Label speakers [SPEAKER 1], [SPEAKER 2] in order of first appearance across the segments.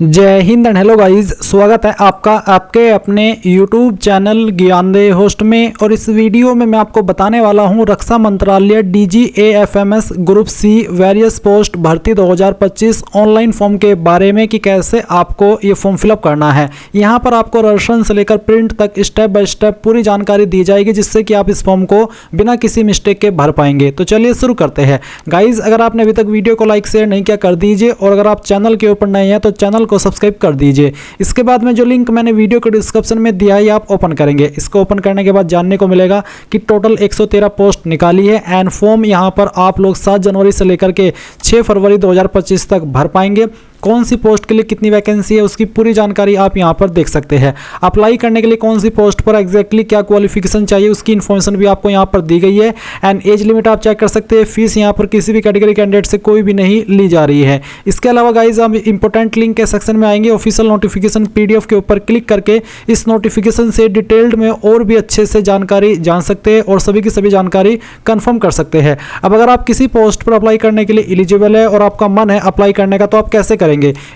[SPEAKER 1] जय Hind and hello guys, स्वागत है आपका आपके अपने YouTube चैनल ज्ञानदेय होस्ट में। और इस वीडियो में मैं आपको बताने वाला हूं रक्षा मंत्रालय DGAFMS group C various post भर्ती 2025 ऑनलाइन फॉर्म के बारे में कि कैसे आपको ये फॉर्म फिलअप करना है। यहां पर आपको रजिस्ट्रेशन से लेकर प्रिंट तक स्टेप बाय स्टेप पूरी जानकारी दी जाएगी, जिससे कि आप इस फॉर्म को बिना किसी मिस्टेक के भर पाएंगे। तो चलिए शुरू करते हैं। गाइज, अगर आपने अभी तक वीडियो को लाइक शेयर नहीं किया कर दीजिए, और अगर आप चैनल के ऊपर नए हैं तो चैनल को सब्सक्राइब कर दीजिए। इसके बाद में जो लिंक मैंने वीडियो के डिस्क्रिप्शन में दिया है आप ओपन करेंगे। इसको ओपन करने के बाद जानने को मिलेगा कि टोटल 113 पोस्ट निकाली है एंड फॉर्म यहां पर आप लोग 7 जनवरी से लेकर के 6 फरवरी 2025 तक भर पाएंगे। कौन सी पोस्ट के लिए कितनी वैकेंसी है उसकी पूरी जानकारी आप यहां पर देख सकते हैं। अप्लाई करने के लिए कौन सी पोस्ट पर एग्जैक्टली क्या क्वालिफिकेशन चाहिए उसकी इन्फॉर्मेशन भी आपको यहां पर दी गई है। एंड एज लिमिट आप चेक कर सकते हैं। फीस यहां पर किसी भी कैटेगरी कैंडिडेट से कोई भी नहीं ली जा रही है। इसके अलावा गाइज हम इंपॉर्टेंट लिंक के सेक्शन में आएंगे। ऑफिशियल नोटिफिकेशन PDF के ऊपर क्लिक करके इस नोटिफिकेशन से डिटेल्ड में और भी अच्छे से जानकारी जान सकते हैं और सभी की सभी जानकारी कंफर्म कर सकते हैं। अब अगर आप किसी पोस्ट पर अप्लाई करने के लिए एलिजिबल है और आपका मन है अप्लाई करने का, तो आप कैसे करेंगे।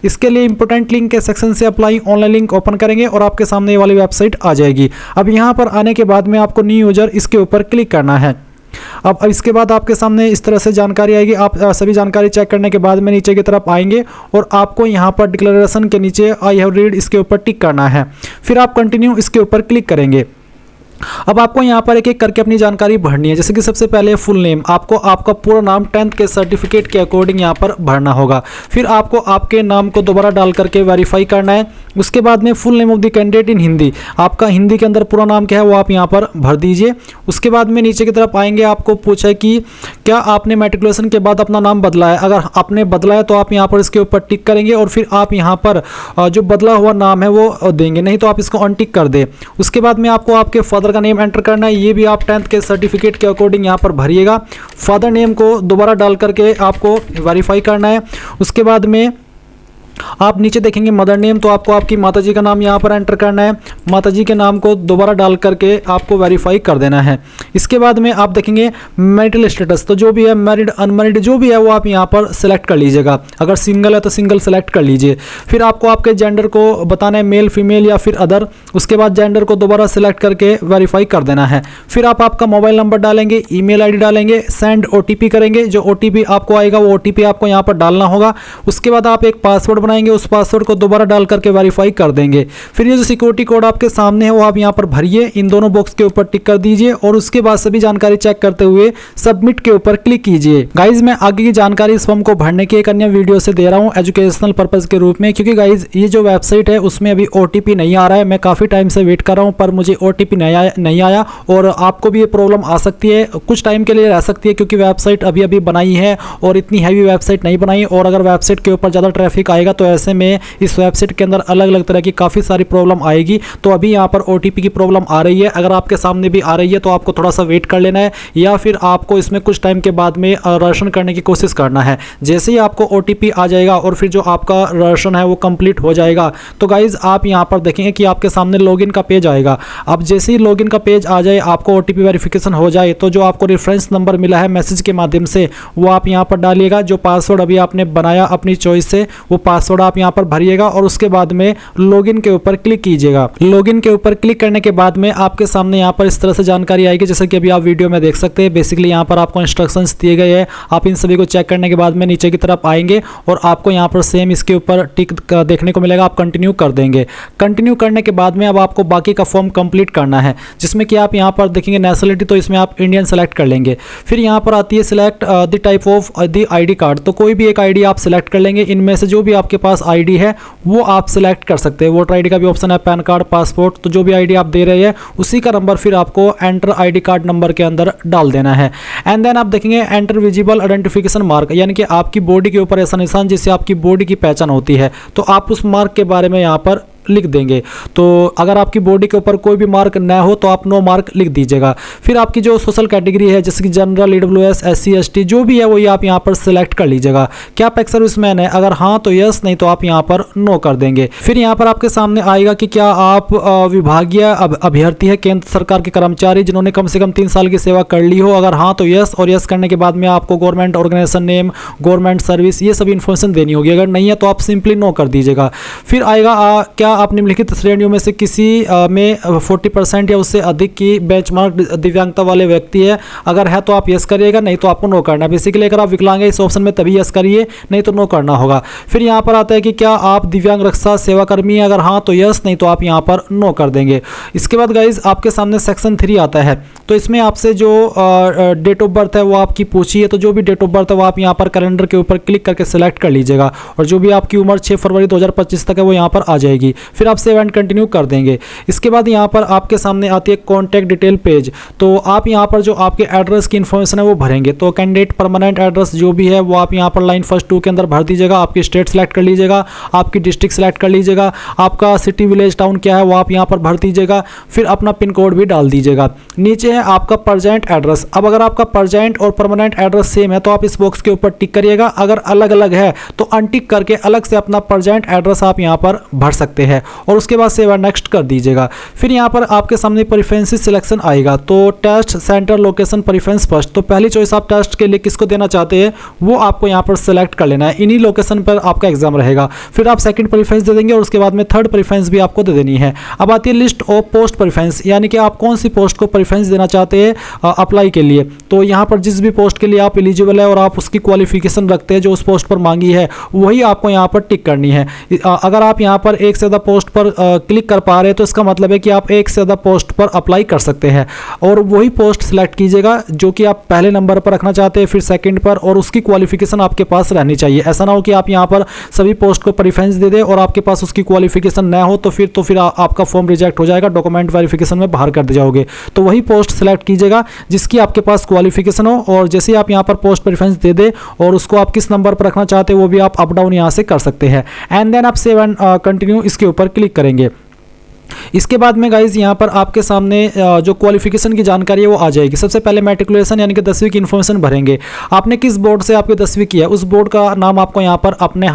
[SPEAKER 1] इसके लिए इंपॉर्टेंट लिंक के सेक्शन से अप्लाई ऑनलाइन लिंक ओपन करेंगे और आपके सामने ये वाली वेबसाइट आ जाएगी। अब यहां पर आने के बाद में आपको न्यू यूजर इसके ऊपर क्लिक करना है। अब इसके बाद आपके सामने इस तरह से जानकारी आएगी। आप सभी जानकारी चेक करने के बाद में नीचे की तरफ आएंगे और आपको यहां पर डिक्लेरेशन के नीचे आई हैव रीड इसके ऊपर टिक करना है। फिर आप कंटिन्यू इसके ऊपर क्लिक करेंगे। अब आपको यहाँ पर एक एक करके अपनी जानकारी भरनी है। जैसे कि सबसे पहले फुल नेम, आपको आपका पूरा नाम 10th के सर्टिफिकेट के अकॉर्डिंग यहाँ पर भरना होगा। फिर आपको आपके नाम को दोबारा डाल करके वेरीफाई करना है। उसके बाद में full name of the candidate in Hindi, आपका हिंदी के अंदर पूरा नाम क्या है वो आप यहाँ पर भर दीजिए। उसके बाद में नीचे की तरफ आएंगे, आपको पूछा है कि क्या आपने मैट्रिकुलेशन के बाद अपना नाम बदला है। अगर आपने बदला है तो आप यहाँ पर इसके ऊपर टिक करेंगे और फिर आप यहाँ पर जो बदला हुआ नाम है वो देंगे, नहीं तो आप इसको अनटिक कर दे। उसके बाद में आपको आपके फादर का नेम एंटर करना है। ये भी आप 10th के सर्टिफिकेट के अकॉर्डिंग यहाँ पर भरिएगा। फादर नेम को दोबारा डाल करके आपको वेरीफाई करना है। उसके बाद में आप नीचे देखेंगे मदर नेम, तो आपको आपकी माताजी का नाम यहाँ पर एंटर करना है। माताजी के नाम को दोबारा डाल करके आपको वेरीफाई कर देना है। इसके बाद में आप देखेंगे मैरिटल स्टेटस, तो जो भी है मैरिड अनमैरिड जो भी है वो आप यहाँ पर सिलेक्ट कर लीजिएगा। अगर सिंगल है तो सिंगल सेलेक्ट कर लीजिए। फिर आपको आपके जेंडर को बताना है, मेल फीमेल या फिर अदर। उसके बाद जेंडर को दोबारा सिलेक्ट करके वेरीफाई कर देना है। फिर आप आपका मोबाइल नंबर डालेंगे, ईमेल ID डालेंगे, सेंड OTP करेंगे। जो OTP आपको आएगा वो OTP आपको यहाँ पर डालना होगा। उसके बाद आप एक पासवर्ड बनाएंगे, उस पासवर्ड को दोबारा डाल करके वेरीफाई कर देंगे। फिर ये जो सिक्योरिटी कोड आपके सामने है वो आप यहां पर भरिए, इन दोनों बॉक्स के ऊपर टिक कर दीजिए और उसके बाद सभी जानकारी चेक करते हुए सबमिट के ऊपर क्लिक कीजिए। गाइज, मैं आगे की जानकारी इस फॉर्म को भरने की एक अन्य वीडियो से दे रहा हूं एजुकेशनल पर्पज के रूप में, क्योंकि गाइज ये जो वेबसाइट है उसमें अभी OTP नहीं आ रहा है। मैं काफी टाइम से वेट कर रहा हूं पर मुझे OTP नहीं आया और आपको भी ये प्रॉब्लम आ सकती है, कुछ टाइम के लिए रह सकती है, क्योंकि वेबसाइट अभी अभी बनाई है और इतनी हैवी वेबसाइट नहीं बनाई। और अगर वेबसाइट के ऊपर ज्यादा ट्रैफिक आएगा तो ऐसे में इस वेबसाइट के अंदर अलग अलग तरह की काफ़ी सारी प्रॉब्लम आएगी। तो अभी यहाँ पर OTP की प्रॉब्लम आ रही है। अगर आपके सामने भी आ रही है तो आपको थोड़ा सा वेट कर लेना है, या फिर आपको इसमें कुछ टाइम के बाद में रजिस्ट्रेशन करने की कोशिश करना है। जैसे ही आपको OTP आ जाएगा और फिर जो आपका रजिस्ट्रेशन है वो कंप्लीट हो जाएगा, तो गाइज आप यहाँ पर देखेंगे कि आपके सामने लॉगिन का पेज आएगा। अब जैसे ही लॉगिन का पेज आ जाए, आपको OTP वेरिफिकेशन हो जाए, तो जो आपको रेफरेंस नंबर मिला है मैसेज के माध्यम से वो आप यहाँ पर डालिएगा। जो पासवर्ड अभी आपने बनाया अपनी चॉइस से वो पासवर्ड आप यहाँ पर भरिएगा और उसके बाद में लॉगिन के ऊपर क्लिक कीजिएगा। लॉगिन के ऊपर क्लिक करने के बाद में आपके सामने यहाँ पर इस तरह से जानकारी आएगी, जैसे कि अभी आप वीडियो में देख सकते हैं। बेसिकली यहाँ पर आपको इंस्ट्रक्शंस दिए गए हैं। आप इन सभी को चेक करने के बाद में नीचे की तरफ आएंगे और आपको यहाँ पर सेम इसके ऊपर टिक देखने को मिलेगा। आप कंटिन्यू कर देंगे। कंटिन्यू करने के बाद में अब आपको बाकी का फॉर्म कंप्लीट करना है, जिसमें कि आप यहाँ पर देखेंगे नेशनलिटी, तो इसमें आप इंडियन सेलेक्ट कर लेंगे। फिर यहाँ पर आती है select the type of the ID card, तो कोई भी एक ID आप सिलेक्ट कर लेंगे। इनमें से जो भी आपके पास ID है वो आप सिलेक्ट कर सकते हैं। वोटर ID का भी ऑप्शन है, पैन कार्ड, पासपोर्ट, तो जो भी ID आप दे रहे हैं उसी का नंबर फिर आपको एंटर ID कार्ड नंबर के अंदर डाल देना है। एंड देन आप देखेंगे एंटर विजिबल आइडेंटिफिकेशन मार्क, यानी कि आपकी बॉडी के ऊपर ऐसा निशान जिससे आपकी बॉडी की पहचान होती है, तो आप उस मार्क के बारे में यहाँ पर लिख देंगे। तो अगर आपकी बॉडी के ऊपर कोई भी मार्क न हो तो आप नो मार्क लिख दीजिएगा। फिर आपकी जो सोशल कैटेगरी है जैसे कि जनरल, EWS, SC ST जो भी है वही आप यहाँ पर सिलेक्ट कर लीजिएगा। क्या आप एक्स सर्विसमैन है? अगर हाँ तो यस, नहीं तो आप यहाँ पर नो कर देंगे। फिर यहाँ पर आपके सामने आएगा कि क्या आप विभागीय अभ्यर्थी है, केंद्र सरकार के कर्मचारी जिन्होंने कम से कम 3 साल की सेवा कर ली हो। अगर हाँ तो यस, और यस करने के बाद में आपको government organisation name, government service ये सभी इन्फॉर्मेशन देनी होगी। अगर नहीं है तो आप सिंपली नो कर दीजिएगा। फिर आएगा क्या आप निम्नलिखित श्रेणियों में से किसी में 40% या उससे अधिक की बेंचमार्क दिव्यांगता वाले व्यक्ति है? अगर है तो आप यस करिएगा, नहीं तो आपको नो करना है। बेसिकली अगर आप विकलांग है इस ऑप्शन में तभी यस करिए, नहीं तो नो करना होगा। फिर यहाँ पर आता है कि क्या आप दिव्यांग रक्षा सेवाकर्मी है? अगर हाँ तो यस, नहीं तो आप यहाँ पर नो कर देंगे। इसके बाद गाइज आपके सामने सेक्शन 3 आता है। तो इसमें आपसे जो डेट ऑफ बर्थ है वो आपकी पूछी है, तो जो भी डेट ऑफ बर्थ है वो आप यहाँ पर कैलेंडर के ऊपर क्लिक करके सिलेक्ट कर लीजिएगा, और जो भी आपकी उम्र 6 फरवरी 2025 तक है वो यहाँ पर आ जाएगी। फिर आप सेव एंड कंटिन्यू कर देंगे। इसके बाद यहाँ पर आपके सामने आती है कॉन्टैक्ट डिटेल पेज। तो आप यहाँ पर जो आपके एड्रेस की इन्फॉर्मेशन है वो भरेंगे। तो कैंडिडेट परमानेंट एड्रेस जो भी है वो आप यहाँ पर लाइन फर्स्ट 2 के अंदर भर दीजिएगा। आपकी स्टेट सेलेक्ट कर लीजिएगा, आपकी डिस्ट्रिक्ट सेलेक्ट कर लीजिएगा, आपका सिटी विलेज टाउन क्या है वो आप यहाँ पर भर दीजिएगा। फिर अपना पिन कोड भी डाल दीजिएगा। नीचे है आपका परजेंट एड्रेस। अब अगर आपका परजेंट और परमानेंट एड्रेस सेम है तो आप इस बॉक्स के ऊपर टिक करिएगा। अगर अलग अलग है तो अनटिक करके अलग से अपना परजेंट एड्रेस आप यहाँ पर भर सकते हैं, और उसके बाद सेव एंड नेक्स्ट कर दीजिएगा। फिर यहाँ पर आपके सामने प्रेफरेंसेस सिलेक्शन आएगा। तो test centre location preference first. तो पहली चॉइस आप टेस्ट के लिए किसको देना चाहते हैं वो आपको यहाँ पर सेलेक्ट कर लेना है। इन्हीं लोकेशन पर आपका एग्जाम रहेगा। फिर आप सेकंड प्रेफरेंस दे देंगे, और उसके बाद में थर्ड प्रेफरेंस भी आपको दे देनी है। अब आती है लिस्ट ऑफ पोस्ट प्रेफरेंस, यानी कि आप कौन सी पोस्ट को प्रेफरेंस देना चाहते हैं अप्लाई के लिए। तो यहाँ पर जिस भी पोस्ट के लिए आप एलिजिबल है और आप उसकी क्वालिफिकेशन रखते हैं जो उस पोस्ट पर मांगी है वही आपको यहाँ पर टिक करनी है। अगर आप यहाँ पर एक से ज़्यादा पोस्ट पर क्लिक कर पा रहे हैं तो इसका मतलब है कि आप एक से ज़्यादा पोस्ट पर अप्लाई कर सकते हैं, और वही पोस्ट सिलेक्ट कीजिएगा जो कि आप पहले नंबर पर रखना चाहते हैं, फिर सेकंड पर, और उसकी क्वालिफिकेशन आपके पास रहनी चाहिए। ऐसा ना हो कि आप यहाँ पर सभी पोस्ट को प्रेफरेंस दे दें और आपके पास उसकी क्वालिफिकेशन ना हो, तो फिर आपका फॉर्म रिजेक्ट हो जाएगा, डॉक्यूमेंट वेरिफिकेशन में बाहर कर दिए जाओगे। तो वही पोस्ट सेलेक्ट कीजिएगा जिसकी आपके पास क्वालिफिकेशन हो, और जैसे ही आप यहाँ पर पोस्ट प्रेफरेंस दे दे और उसको आप किस नंबर पर रखना चाहते हैं वो भी आप अप डाउन यहाँ से कर सकते हैं। एंड देन आप सेव एंड कंटिन्यू इसके ऊपर क्लिक करेंगे। इसके बाद में गाइज यहाँ पर आपके सामने जो क्वालिफिकेशन की जानकारी है वो आ जाएगी। सबसे पहले मैट्रिकुलेशन यानी कि 10वीं की इन्फॉर्मेशन भरेंगे। आपने किस बोर्ड से आपकी 10वीं की है उस बोर्ड का नाम आपको यहाँ पर अपने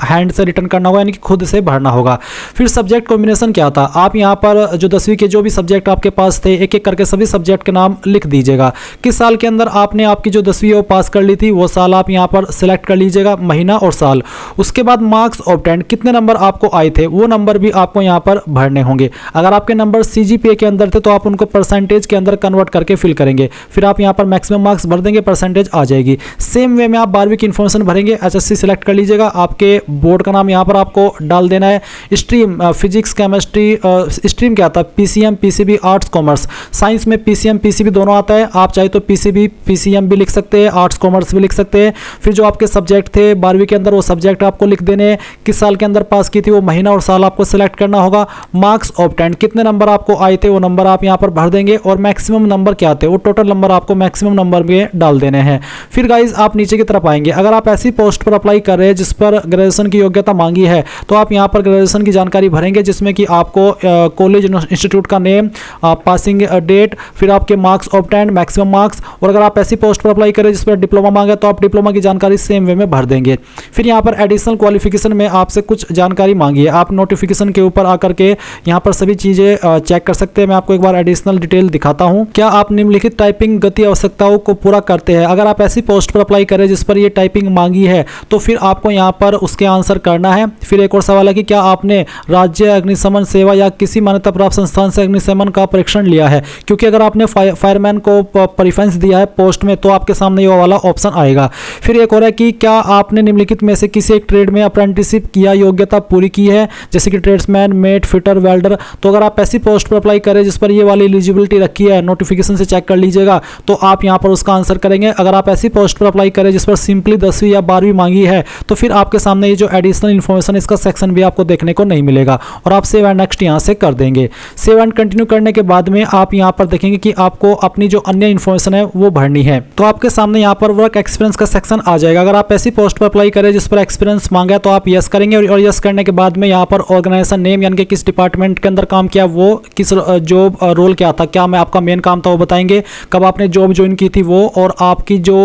[SPEAKER 1] हैंड से रिटर्न करना होगा, यानी कि खुद से भरना होगा। फिर सब्जेक्ट कॉम्बिनेशन क्या था, आप यहाँ पर जो 10वीं के जो भी सब्जेक्ट आपके पास थे एक एक करके सभी सब्जेक्ट के नाम लिख दीजिएगा। किस साल के अंदर आपने आपकी जो 10वीं वो पास कर ली थी वो साल आप यहाँ पर सिलेक्ट कर लीजिएगा, महीना और साल। उसके बाद मार्क्स ऑब्टेंड, कितने नंबर आपको आए थे वो नंबर भी आपको यहाँ पर भरने होंगे। अगर आपके नंबर CGPA के अंदर थे तो आप उनको परसेंटेज के अंदर कन्वर्ट करके फिल करेंगे। फिर आप यहाँ पर मैक्सिमम मार्क्स भर देंगे, परसेंटेज आ जाएगी। सेम वे में आप 12वीं की इन्फॉर्मेशन भरेंगे। HSC सिलेक्ट कर लीजिएगा, आपके बोर्ड का नाम यहाँ पर आपको डाल देना है। स्ट्रीम फिजिक्स केमिस्ट्री, स्ट्रीम क्या आता है PCM PCB, arts commerce. Science में PCM PCB दोनों आता है, आप चाहे तो PCB PCM भी लिख सकते हैं, आर्ट्स कॉमर्स भी लिख सकते हैं। फिर जो आपके सब्जेक्ट थे 12वीं के अंदर वो सब्जेक्ट आपको लिख देने हैं, किस साल के अंदर पास की थी वो महीना और साल आपको सिलेक्ट करना होगा। मार्क्स ऑब्टेंड, कितने नंबर आपको आए थे वो नंबर आप यहाँ पर भर देंगे, और मैक्सिमम नंबर क्या थे वो टोटल नंबर आपको मैक्सिमम नंबर में डाल देने हैं। फिर गाइज आप नीचे की तरफ आएंगे। अगर आप ऐसी पोस्ट पर अप्लाई कर रहे हैं जिस पर ग्रेजुएशन की योग्यता मांगी है तो आप यहाँ पर ग्रेजुएशन की जानकारी भरेंगे, जिसमें कि आपको कॉलेज इंस्टीट्यूट का नेम, पासिंग डेट, फिर आपके मार्क्स ऑब्टेंड, मैक्सिमम मार्क्स। और अगर आप ऐसी पोस्ट पर अप्लाई करें जिस पर डिप्लोमा मांगा तो आप डिप्लोमा की जानकारी सेम वे में भर देंगे। फिर यहाँ पर एडिशनल क्वालिफिकेशन में आपसे कुछ जानकारी मांगी है, आप नोटिफिकेशन के ऊपर आकर के यहाँ पर सभी चीज़ें चेक कर सकते हैं। मैं आपको एक बार एडिशनल डिटेल दिखाता हूँ। क्या आप निम्नलिखित टाइपिंग गति आवश्यकताओं को पूरा करते हैं? अगर आप ऐसी पोस्ट पर अप्लाई करें जिस पर ये टाइपिंग मांगी है तो फिर आपको यहाँ पर उसके आंसर करना है। फिर एक और सवाल है कि क्या आपने राज्य अग्निशमन सेवा या किसी मान्यता प्राप्त संस्थान से अग्निशमन का परीक्षण लिया है? क्योंकि अगर आपने फायरमैन को प्रेफरेंस दिया है पोस्ट में तो आपके सामने ये वाला ऑप्शन आएगा। फिर एक और है कि क्या आपने निम्नलिखित में से किसी एक ट्रेड में अप्रेंटिसशिप किया योग्यता पूरी की है, जैसे कि tradesman, mate, fitter, welder holder. तो अगर आप ऐसी पोस्ट पर अप्लाई करें जिस पर ये वाली एलिजिबिलिटी रखी है, नोटिफिकेशन से चेक कर लीजिएगा, तो आप यहाँ पर उसका आंसर करेंगे। अगर आप ऐसी पोस्ट पर अप्लाई करें जिस पर सिंपली 10वीं या 12वीं मांगी है, तो फिर आपके सामने ये जो एडिशनल इन्फॉर्मेशन इसका सेक्शन भी आपको देखने को नहीं मिलेगा और आप सेव एंड नेक्स्ट यहाँ से कर देंगे। सेव एंड कंटिन्यू करने के बाद में आप यहाँ पर देखेंगे कि आपको अपनी जो अन्य इन्फॉर्मेशन है वो भरनी है। तो आपके सामने यहाँ पर वर्क एक्सपीरियंस का सेक्शन आ जाएगा। अगर आप ऐसी पोस्ट पर अप्लाई करें जिस पर एक्सपीरियंस मांगा है तो आप यस करेंगे और यस करने के बाद में यहाँ पर ऑर्गेनाइजेशन नेम यानी कि किस डिपार्टमेंट के अंदर काम किया, वो किस जॉब रोल क्या था, क्या मैं आपका मेन काम था वो बताएंगे, कब आपने जॉब ज्वाइन की थी वो, और आपकी जो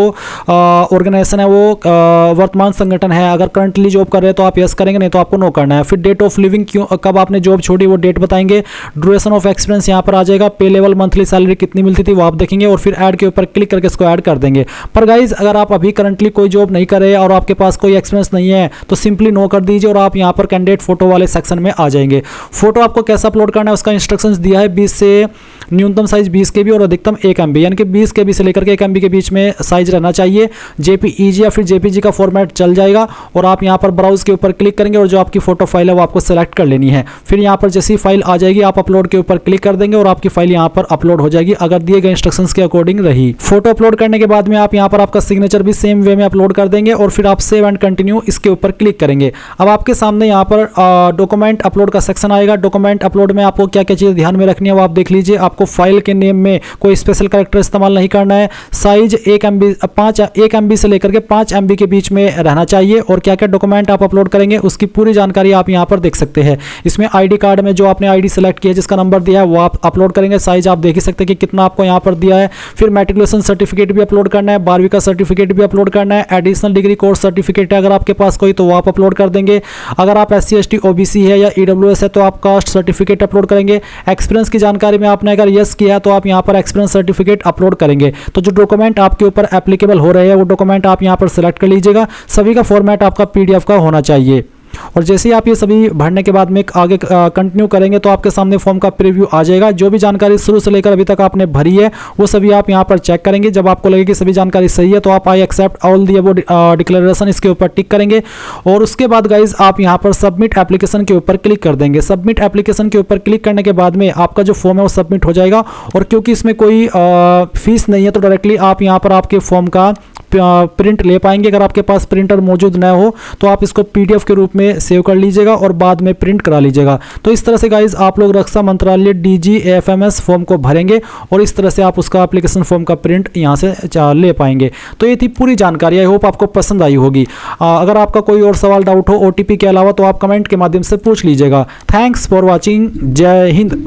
[SPEAKER 1] ऑर्गेनाइजेशन है वो वर्तमान संगठन है। अगर करंटली जॉब कर रहे हैं तो आप यस करेंगे, नहीं तो आपको नो करना है। फिर डेट ऑफ लिविंग, क्यों कब आपने जॉब छोड़ी वो डेट बताएंगे। ड्यूरेशन ऑफ एक्सपीरियंस यहाँ पर आ जाएगा। पे लेवल मंथली सैलरी कितनी मिलती थी वो आप देखेंगे और फिर ऐड के ऊपर क्लिक करके इसको ऐड कर देंगे। पर गाइज अगर आप अभी करंटली कोई जॉब नहीं कर रहे और आपके पास कोई एक्सपीरियंस नहीं है तो सिंपली नो कर दीजिए और आप यहाँ पर कैंडिडेट फोटो वाले सेक्शन में आ जाएंगे। फोटो आपको कैसा अपलोड करना है उसका इंस्ट्रक्शंस दिया है। 20 से न्यूनतम साइज 20 KB और अधिकतम 1 MB, यानी कि 20 KB से लेकर के 1 MB के बीच में साइज रहना चाहिए। JPEG या फिर JPG का फॉर्मेट चल जाएगा और आप यहाँ पर ब्राउज के ऊपर क्लिक करेंगे और जो आपकी फोटो फाइल है वो आपको सेलेक्ट कर लेनी है। फिर यहाँ पर जैसी फाइल आ जाएगी आप अपलोड के ऊपर क्लिक कर देंगे और आपकी फाइल यहाँ पर अपलोड हो जाएगी अगर दिए गए इंस्ट्रक्शंस के अकॉर्डिंग रही। फोटो अपलोड करने के बाद में आप यहाँ पर आपका सिग्नेचर भी सेम वे में अपलोड कर देंगे और फिर आप सेव एंड कंटिन्यू इसके ऊपर क्लिक करेंगे। अब आपके सामने यहाँ पर डॉक्यूमेंट अपलोड का सेक्शन आएगा। डॉक्यूमेंट अपलोड में आपको क्या क्या चीज़ ध्यान में रखनी है वो आप देख लीजिए। आपको फाइल के नेम में कोई स्पेशल कैरेक्टर इस्तेमाल नहीं करना है। साइज 1 MB से लेकर के 5 MB के बीच में रहना चाहिए और क्या क्या डॉक्यूमेंट आप अपलोड करेंगे उसकी पूरी जानकारी आप यहाँ पर देख सकते हैं। इसमें ID कार्ड में जो आपने ID सेलेक्ट किया है जिसका नंबर दिया है वो आप अपलोड करेंगे। साइज आप देख ही सकते हैं कि कितना आपको यहाँ पर दिया है। फिर मैट्रिकुलेशन सर्टिफिकेट भी अपलोड करना है, 12वीं का सर्टिफिकेट भी अपलोड करना है। एडिशनल डिग्री कोर्स सर्टिफिकेट है अगर आपके पास कोई तो वो आप अपलोड कर देंगे। अगर आप SC ST OBC है या EWS है तो आप कास्ट सर्टिफिकेट अपलोड करेंगे। एक्सपीरियंस की जानकारी में आपने अगर यस किया है तो आप यहाँ पर एक्सपीरियंस सर्टिफिकेट अपलोड करेंगे। तो जो डॉक्यूमेंट आपके ऊपर एप्लीकेबल हो रहे हैं वो डॉक्यूमेंट आप यहाँ पर सिलेक्ट कर लीजिएगा। सभी का फॉर्मेट आपका PDF का होना चाहिए और जैसे ही आप ये सभी भरने के बाद में आगे कंटिन्यू करेंगे तो आपके सामने फॉर्म का प्रीव्यू आ जाएगा। जो भी जानकारी शुरू से लेकर अभी तक आपने भरी है वो सभी आप यहाँ पर चेक करेंगे। जब आपको लगे कि सभी जानकारी सही है तो आप I accept all the above declaration इसके ऊपर टिक करेंगे और उसके बाद गाइज आप यहाँ पर सबमिट एप्लीकेशन के ऊपर क्लिक कर देंगे। सबमिट एप्लीकेशन के ऊपर क्लिक करने के बाद में आपका जो फॉर्म है वो सबमिट हो जाएगा और क्योंकि इसमें कोई फीस नहीं है तो डायरेक्टली आप यहाँ पर आपके फॉर्म का प्रिंट ले पाएंगे। अगर आपके पास प्रिंटर मौजूद न हो तो आप इसको PDF के रूप में सेव कर लीजिएगा और बाद में प्रिंट करा लीजिएगा। तो इस तरह से गाइज आप लोग रक्षा मंत्रालय DG AFMS फॉर्म को भरेंगे और इस तरह से आप उसका एप्लीकेशन फॉर्म का प्रिंट यहाँ से ले पाएंगे। तो ये थी पूरी जानकारी। आई होप आपको पसंद आई होगी। अगर आपका कोई और सवाल डाउट हो OTP के अलावा तो आप कमेंट के माध्यम से पूछ लीजिएगा। Thanks for watching. जय हिंद।